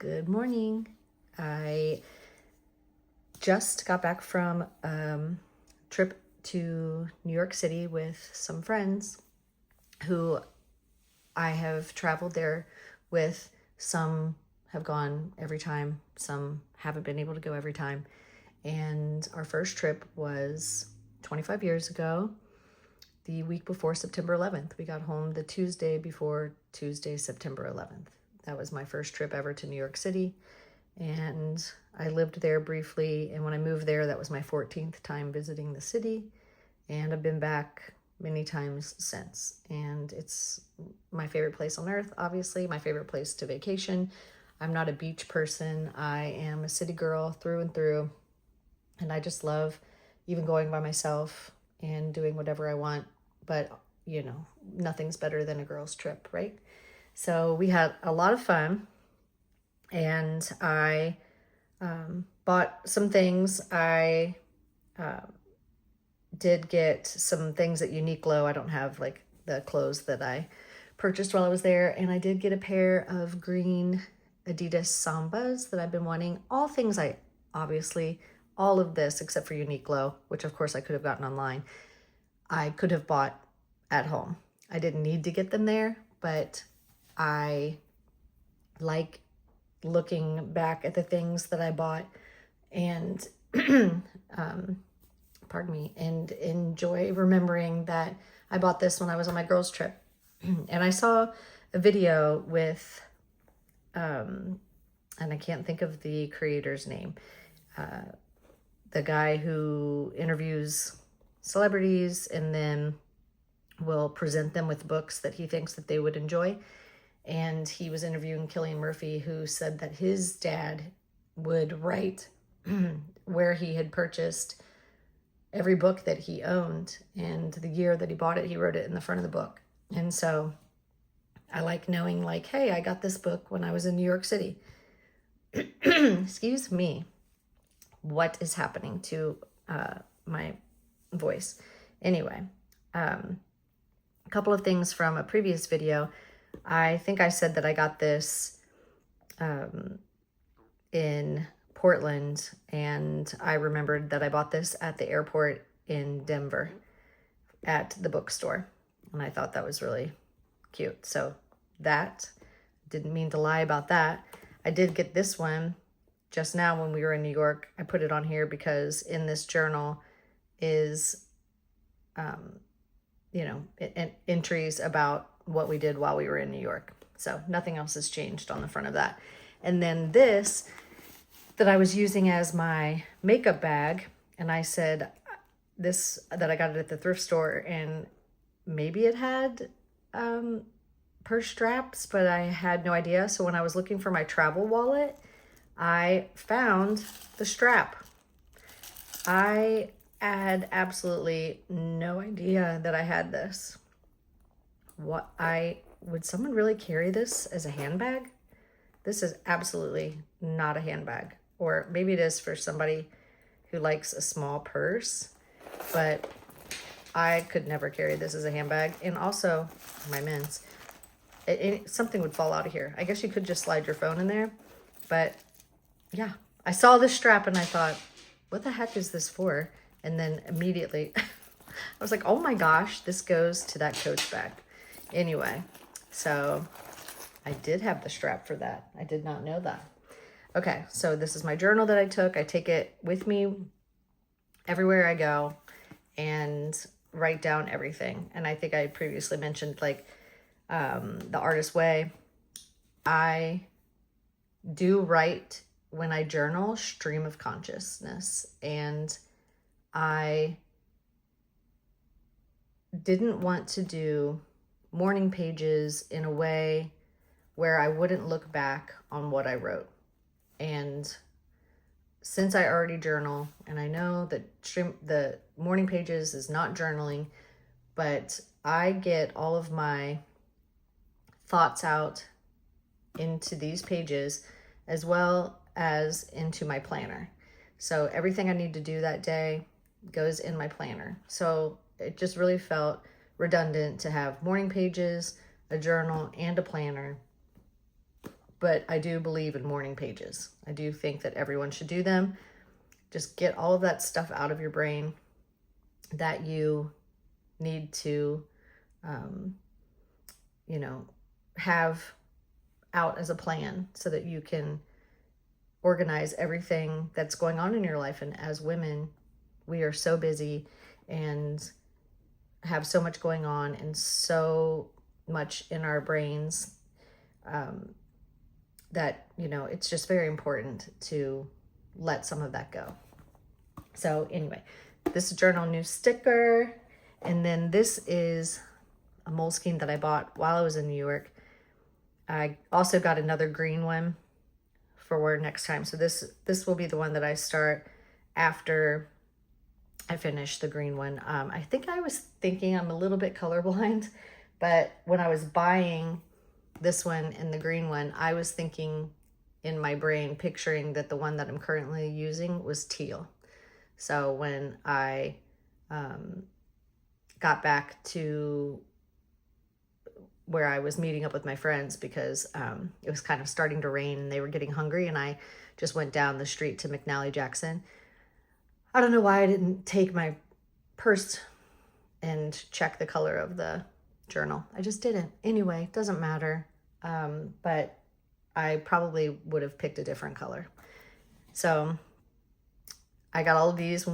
Good morning. I just got back from a trip to New York City with some friends who I have traveled there with. Some have gone every time, some haven't been able to go every time. And our first trip was 25 years ago, the week before September 11th. We got home the Tuesday before Tuesday, September 11th. That was my first trip ever to New York City, and I lived there briefly, and when I moved there, that was my 14th time visiting the city, and I've been back many times since, and it's my favorite place on earth, obviously, my favorite place to vacation. I'm not a beach person. I am a city girl through and through, and I just love even going by myself and doing whatever I want, but you know, nothing's better than a girl's trip, right? So we had a lot of fun, and I bought some things. I did get some things at Uniqlo. I don't have like the clothes that I purchased while I was there, and I did get a pair of green Adidas Sambas that I've been wanting. All things obviously, all of this except for Uniqlo, which of course I could have gotten online, I could have bought at home. I didn't need to get them there, but I like looking back at the things that I bought and pardon me, and enjoy remembering that I bought this when I was on my girls' trip. And I saw a video with, and I can't think of the creator's name, the guy who interviews celebrities and then will present them with books that he thinks that they would enjoy. And he was interviewing Cillian Murphy, who said that his dad would write where he had purchased every book that he owned, and the year that he bought it, he wrote it in the front of the book. And so I like knowing, like, hey, I got this book when I was in New York City. Excuse me. What is happening to my voice? Anyway, a couple of things from a previous video. I think I said that I got this in Portland, and I remembered that I bought this at the airport in Denver at the bookstore, and I thought that was really cute. So that, didn't mean to lie about that. I did get this one just now when we were in New York. I put it on here because in this journal is entries about what we did while we were in New York. So nothing else has changed on the front of that. And then this that I was using as my makeup bag, and I said this, that I got it at the thrift store, and maybe it had purse straps, but I had no idea. So when I was looking for my travel wallet, I found the strap. I had absolutely no idea that I had this. Would someone really carry this as a handbag? This is absolutely not a handbag. Or maybe it is for somebody who likes a small purse, but I could never carry this as a handbag. And also, my mints, something would fall out of here. I guess you could just slide your phone in there, but yeah. I saw this strap and I thought, what the heck is this for? And then immediately, I was like, oh my gosh, this goes to that Coach bag. Anyway, so I did have the strap for that. I did not know that. Okay, so this is my journal that I took. I take it with me everywhere I go and write down everything. And I think I previously mentioned, like, the Artist Way. I do write, when I journal, stream of consciousness. And I didn't want to do morning pages in a way where I wouldn't look back on what I wrote. And since I already journal, and I know that the morning pages is not journaling, but I get all of my thoughts out into these pages as well as into my planner. So everything I need to do that day goes in my planner. So it just really felt redundant to have morning pages, a journal, and a planner. but I do believe in morning pages. I do think that everyone should do them. Just get all of that stuff out of your brain that you need to, have out as a plan so that you can organize everything that's going on in your life. And as women, we are so busy and have so much going on and so much in our brains that, it's just very important to let some of that go. So anyway, this journal new sticker. And then this is a Moleskine that I bought while I was in New York. I also got another green one for next time. So this will be the one that I start after I finish the green one. I think I was thinking I'm a little bit colorblind, but when I was buying this one and the green one, I was thinking in my brain, picturing that the one that I'm currently using was teal. So when I got back to where I was meeting up with my friends, because it was kind of starting to rain and they were getting hungry, and I just went down the street to McNally Jackson. I don't know why I didn't take my purse and check the color of the journal. I just didn't. Anyway, doesn't matter. But I probably would have picked a different color. So I got all of these.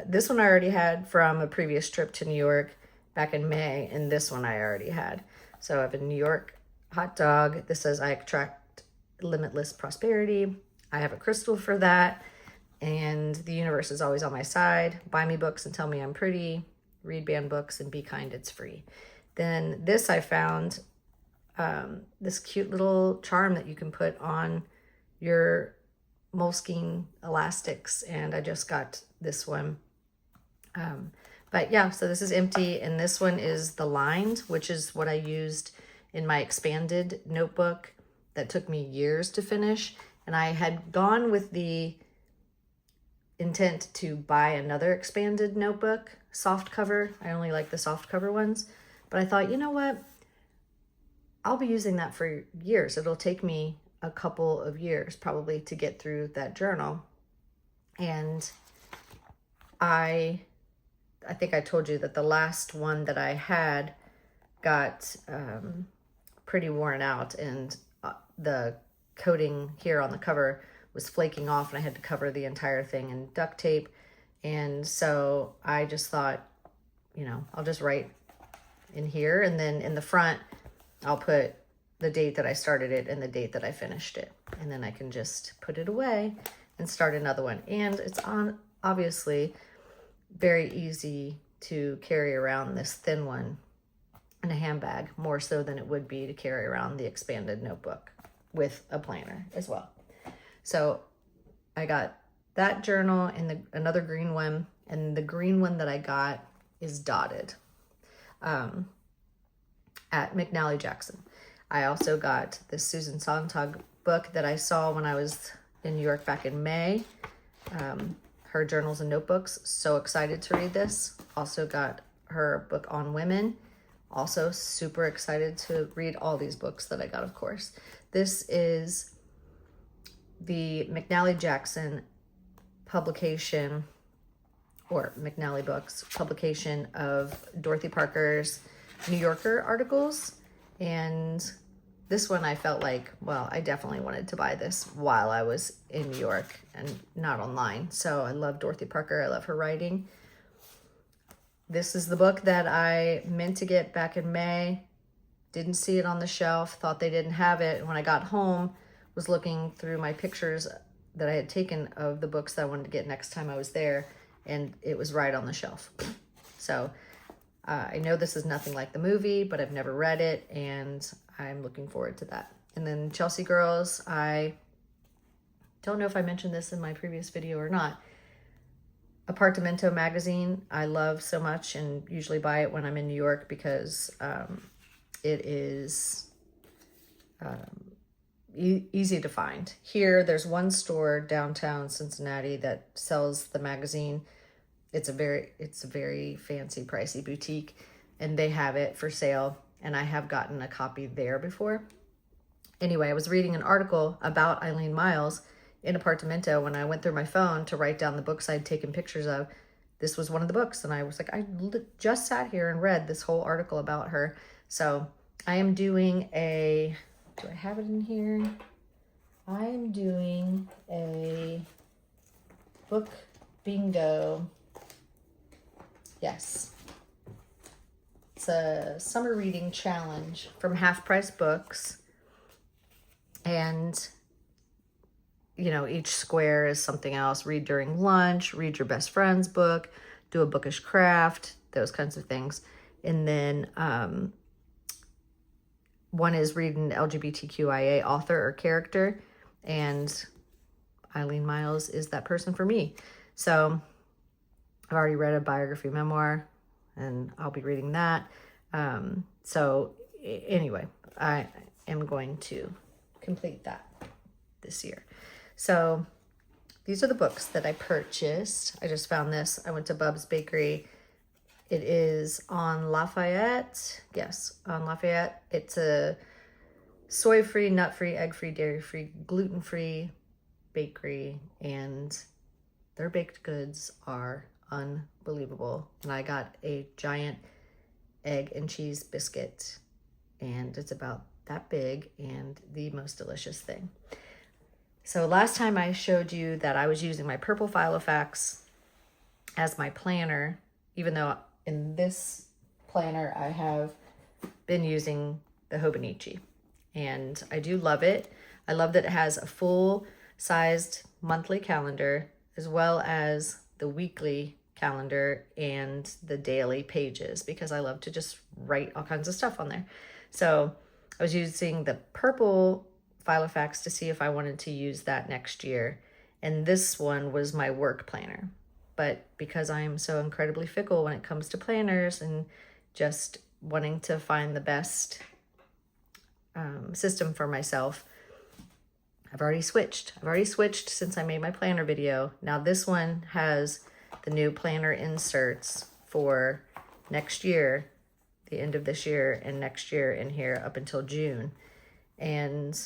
This one I already had from a previous trip to New York back in May, and this one I already had. So I have a New York hot dog. This says I attract limitless prosperity. I have a crystal for that. And the universe is always on my side. Buy me books and tell me I'm pretty. Read banned books and be kind, it's free. Then this I found, this cute little charm that you can put on your Moleskine elastics. And I just got this one. But yeah, so this is empty, and this one is the lined, which is what I used in my expanded notebook that took me years to finish. And I had gone with the intent to buy another expanded notebook, soft cover. I only like the soft cover ones, but I thought, you know what? I'll be using that for years. It'll take me a couple of years probably to get through that journal. And I think I told you that the last one that I had got pretty worn out, and the coating here on the cover was flaking off, and I had to cover the entire thing in duct tape. And so I just thought, I'll just write in here, and then in the front, I'll put the date that I started it and the date that I finished it. And then I can just put it away and start another one. And it's obviously very easy to carry around this thin one in a handbag, more so than it would be to carry around the expanded notebook with a planner as well. So I got that journal and another green one, and the green one that I got is dotted at McNally Jackson. I also got the Susan Sontag book that I saw when I was in New York back in May. Her journals and notebooks. So excited to read this. Also got her book on women. Also super excited to read all these books that I got, of course. This is the McNally Jackson publication, or McNally Books publication, of Dorothy Parker's New Yorker articles. And this one I felt like, well, I definitely wanted to buy this while I was in New York and not online. So I love Dorothy Parker. I love her writing. This is the book that I meant to get back in May. Didn't see it on the shelf. Thought they didn't have it. And when I got home, was looking through my pictures that I had taken of the books that I wanted to get next time I was there. And it was right on the shelf. So I know this is nothing like the movie, but I've never read it, and I'm looking forward to that. And then Chelsea Girls, I don't know if I mentioned this in my previous video or not. Apartamento magazine, I love so much, and usually buy it when I'm in New York because it is easy to find. Here, there's one store downtown Cincinnati that sells the magazine. It's a very fancy, pricey boutique, and they have it for sale. And I have gotten a copy there before. Anyway, I was reading an article about Eileen Myles in Apartamento when I went through my phone to write down the books I'd taken pictures of. This was one of the books, and I was like, I just sat here and read this whole article about her. So I am doing a, do I have it in here? I am doing a book bingo. Yes. It's a summer reading challenge from Half Price Books. And, you know, each square is something else. Read during lunch, read your best friend's book, do a bookish craft, those kinds of things. And then one is read an LGBTQIA author or character. And Eileen Myles is that person for me. So I've already read a biography memoir, and I'll be reading that. So anyway, I am going to complete that this year. So these are the books that I purchased. I just found this. I went to Bub's Bakery. It is on Lafayette. Yes, on Lafayette. It's a soy-free, nut-free, egg-free, dairy-free, gluten-free bakery, and their baked goods are unbelievable. And I got a giant egg and cheese biscuit, and it's about that big and the most delicious thing. So last time I showed you that I was using my purple Filofax as my planner, even though in this planner I have been using the Hobonichi, and I do love it. I love that it has a full-sized monthly calendar as well as the weekly calendar and the daily pages, because I love to just write all kinds of stuff on there. So I was using the purple Filofax to see if I wanted to use that next year. And this one was my work planner. But because I am so incredibly fickle when it comes to planners and just wanting to find the best system for myself, I've already switched. Since I made my planner video. Now this one has the new planner inserts for next year, the end of this year and next year in here up until June. And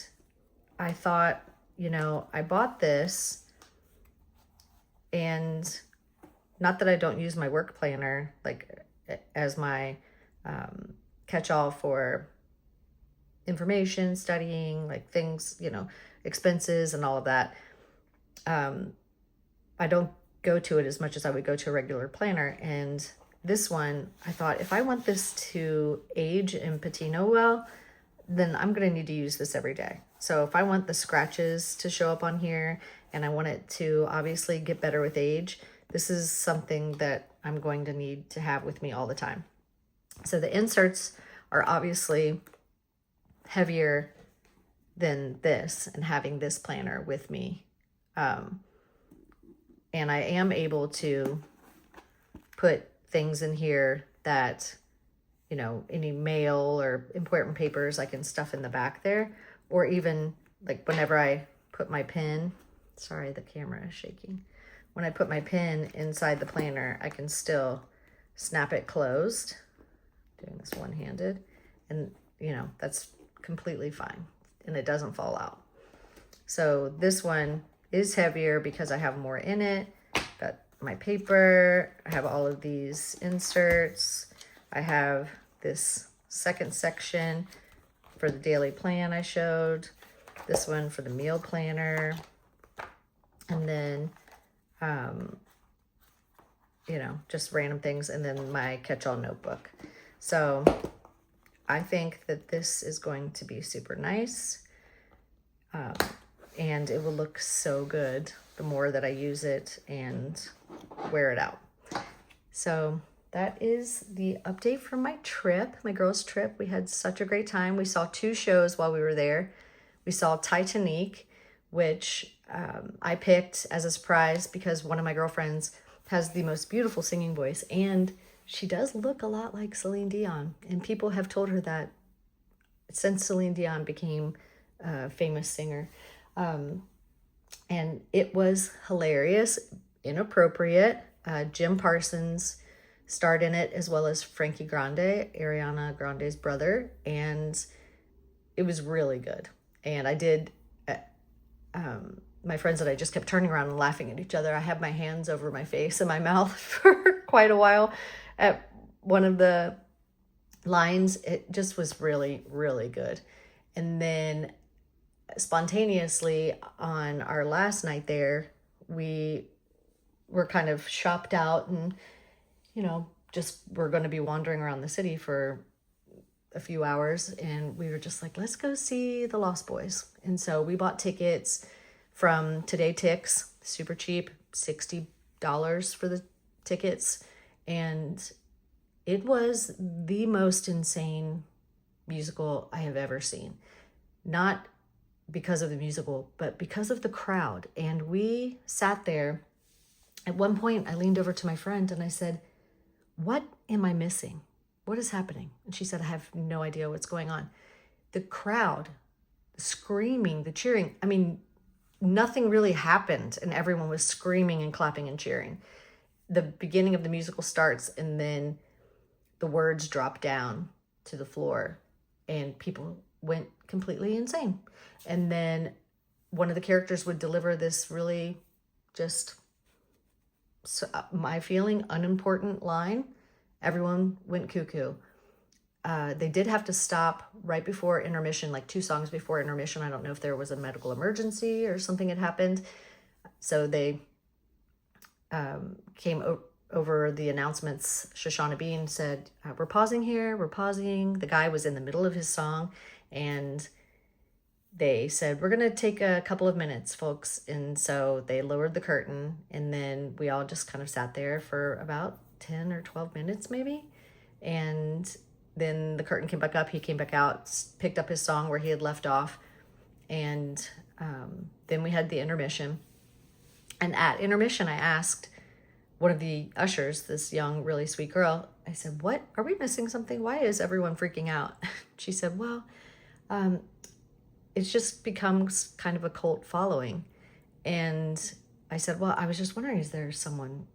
I thought, you know, I bought this, and not that I don't use my work planner like as my catch-all for information, studying, like things, you know, expenses and all of that. I don't go to it as much as I would go to a regular planner. And this one, I thought, if I want this to age and patina well, then I'm going to need to use this every day. So if I want the scratches to show up on here and I want it to obviously get better with age, this is something that I'm going to need to have with me all the time. So the inserts are obviously heavier than this, and having this planner with me. And I am able to put things in here that, you know, any mail or important papers I can stuff in the back there, or even like whenever I put my pen, sorry, the camera is shaking. When I put my pen inside the planner, I can still snap it closed, doing this one-handed, and you know, that's completely fine and it doesn't fall out. So this one is heavier because I have more in it. Got my paper, I have all of these inserts, I have this second section for the daily plan I showed, this one for the meal planner, and then you know, just random things, and then my catch-all notebook. So I think that this is going to be super nice, and it will look so good the more that I use it and wear it out. So that is the update from my trip, my girls' trip. We had such a great time. We saw 2 shows while we were there. We saw Titanic, which I picked as a surprise because one of my girlfriends has the most beautiful singing voice, and she does look a lot like Celine Dion. And people have told her that since Celine Dion became a famous singer. And it was hilarious, inappropriate. Jim Parsons starred in it, as well as Frankie Grande, Ariana Grande's brother, and it was really good. And I did, my friends and I just kept turning around and laughing at each other. I had my hands over my face and my mouth for quite a while at one of the lines. It just was really, really good. And then spontaneously on our last night there, we were kind of shopped out and, just we're going to be wandering around the city for a few hours. And we were just like, let's go see the Lost Boys. And so we bought tickets from Today Tix, super cheap, $60 for the tickets. And it was the most insane musical I have ever seen. Not because of the musical, but because of the crowd. And we sat there. At one point, I leaned over to my friend and I said, what am I missing? What is happening? And she said, I have no idea what's going on. The crowd, the screaming, the cheering. I mean, nothing really happened and everyone was screaming and clapping and cheering. The beginning of the musical starts and then the words drop down to the floor and people went completely insane. And then one of the characters would deliver this really just, my feeling, unimportant line. Everyone went cuckoo. They did have to stop right before intermission, like 2 songs before intermission. I don't know if there was a medical emergency or something had happened. So they came over the announcements. Shoshana Bean said, we're pausing here, we're pausing. The guy was in the middle of his song and they said, we're going to take a couple of minutes, folks. And so they lowered the curtain and then we all just kind of sat there for about 10 or 12 minutes maybe. And then the curtain came back up, he came back out, picked up his song where he had left off. And then we had the intermission. And at intermission, I asked one of the ushers, this young, really sweet girl, I said, what, are we missing something? Why is everyone freaking out? She said, well, it's just becomes kind of a cult following. And I said, well, I was just wondering, is there someone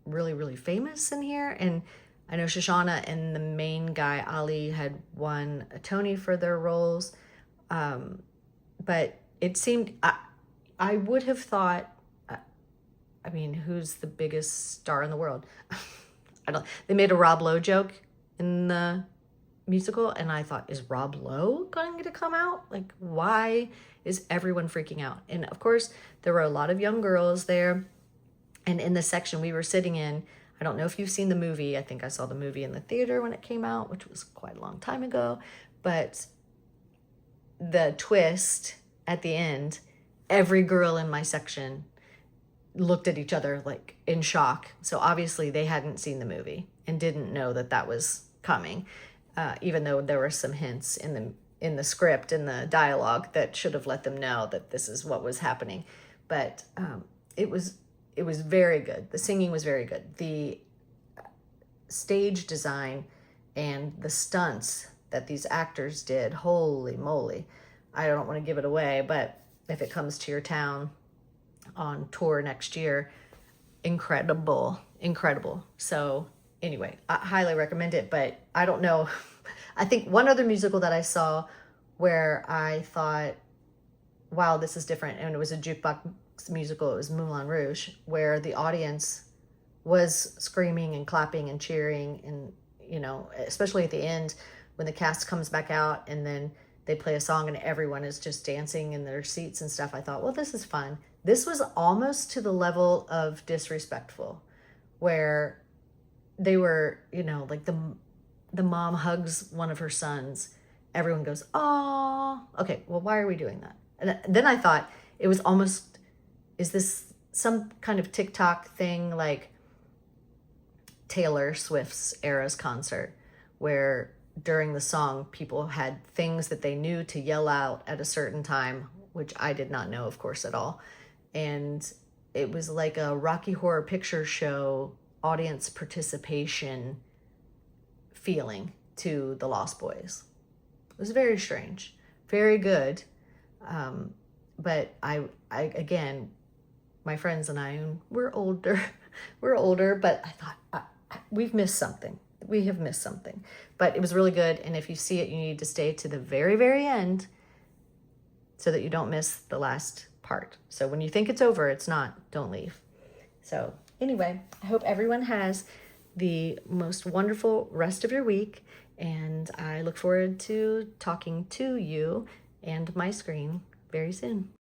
really, really famous in here? And I know Shoshana and the main guy, Ali, had won a Tony for their roles. But it seemed, I would have thought, I mean, who's the biggest star in the world? They made a Rob Lowe joke in the musical, and I thought, is Rob Lowe going to come out? Like, why is everyone freaking out? And of course, there were a lot of young girls there. And in the section we were sitting in, I don't know if you've seen the movie. I think I saw the movie in the theater when it came out, which was quite a long time ago. But the twist at the end, every girl in my section looked at each other like in shock. So obviously they hadn't seen the movie and didn't know that that was coming, even though there were some hints in the script, in the dialogue, that should have let them know that this is what was happening. But it was very good. The singing was very good. The stage design and the stunts that these actors did, holy moly. I don't want to give it away, but if it comes to your town on tour next year, incredible. So anyway, I highly recommend it, but I don't know. I think one other musical that I saw where I thought, wow, this is different, and it was a jukebox musical, it was Moulin Rouge, where the audience was screaming and clapping and cheering, and especially at the end when the cast comes back out and then they play a song and everyone is just dancing in their seats and stuff. I thought, well, this is fun. This was almost to the level of disrespectful, where they were, like the mom hugs one of her sons. Everyone goes, oh, okay, well, why are we doing that? And then I thought it was almost, is this some kind of TikTok thing like Taylor Swift's Eras concert, where during the song, people had things that they knew to yell out at a certain time, which I did not know, of course, at all. And it was like a Rocky Horror Picture Show audience participation feeling to the Lost Boys. It was very strange, very good. But I again, my friends and I, we're older, but I thought we've missed something. We have missed something, but it was really good. And if you see it, you need to stay to the very, very end so that you don't miss the last part. So when you think it's over, it's not. Don't leave. So anyway, I hope everyone has the most wonderful rest of your week, and I look forward to talking to you and my screen very soon.